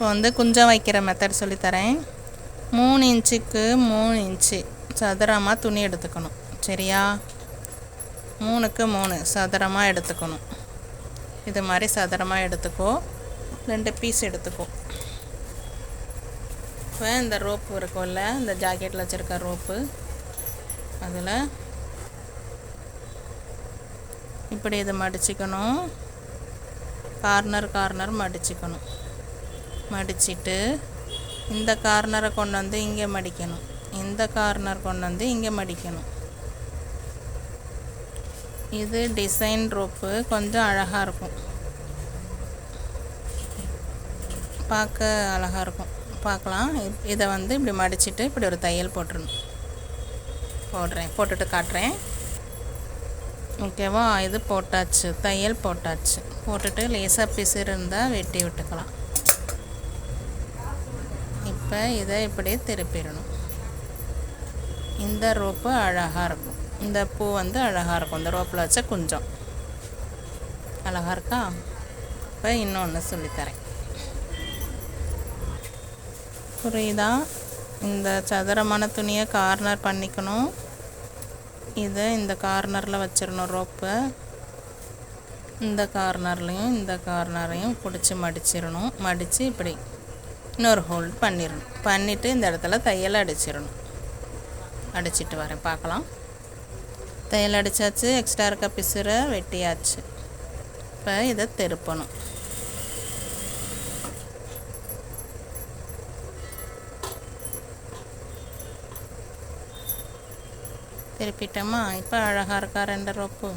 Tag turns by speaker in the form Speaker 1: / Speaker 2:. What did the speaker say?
Speaker 1: இப்போ வந்து குஞ்சம் வைக்கிற மெத்தட் சொல்லித்தரேன். 3 இன்ச்சுக்கு 3 இன்ச்சு சதுரமாக துணி எடுத்துக்கணும். சரியா? 3க்கு 3 சதுரமாக எடுத்துக்கணும். இது மாதிரி சதுரமாக எடுத்துக்கோ. 2 பீஸ் எடுத்துக்கோ. இப்போ இந்த ரோப்பு இருக்கும்ல, இந்த ஜாக்கெட்டில் வச்சுருக்க ரோப்பு, அதில் இப்படி இதை மடிச்சுக்கணும். கார்னர் மடிச்சுக்கணும். மடிச்சிட்டு இந்த கார்னரை கொண்டு வந்து இங்கே மடிக்கணும். இந்த கார்னர் கொண்டு வந்து இங்கே மடிக்கணும். இது டிசைன் ரோப்பு, கொஞ்சம் அழகாக இருக்கும், பார்க்க அழகாக இருக்கும். பார்க்கலாம். இதை வந்து இப்படி மடிச்சுட்டு இப்படி ஒரு தையல் போட்டுருணும். போட்டுட்டு காட்டுறேன். ஓகேவா? இது போட்டாச்சு, தையல் போட்டாச்சு. போட்டுட்டு லேசாக பிசுறு இருந்தால் வெட்டி விட்டுக்கலாம். இப்போ இதை இப்படி திருப்பிடணும். இந்த ரோப்பு அழகாக இருக்கும். இந்த பூ வந்து அழகாக இருக்கும். இந்த ரோப்பில் வச்ச குஞ்சம் அழகாக இருக்கா? இப்போ இன்னொன்று சொல்லித்தரேன். புரியுதா? இந்த சதுரமான துணியை கார்னர் பண்ணிக்கணும். இதை இந்த கார்னரில் வச்சிடணும். ரோப்பை இந்த கார்னர்லையும் இந்த கார்னரையும் பிடிச்சி மடிச்சிடணும். மடித்து இப்படி இன்னொரு ஹோல்ட் பண்ணிடணும். பண்ணிவிட்டு இந்த இடத்துல தையல் அடிச்சிடணும். அடிச்சிட்டு வரேன், பார்க்கலாம். தையல் அடித்தாச்சு. எக்ஸ்ட்ரா இருக்க பிசுரை வெட்டியாச்சு. இப்போ இதை திருப்பணும். திருப்பிட்டோமா? இப்போ அழகாக இருக்கா 2 ரோப்பு?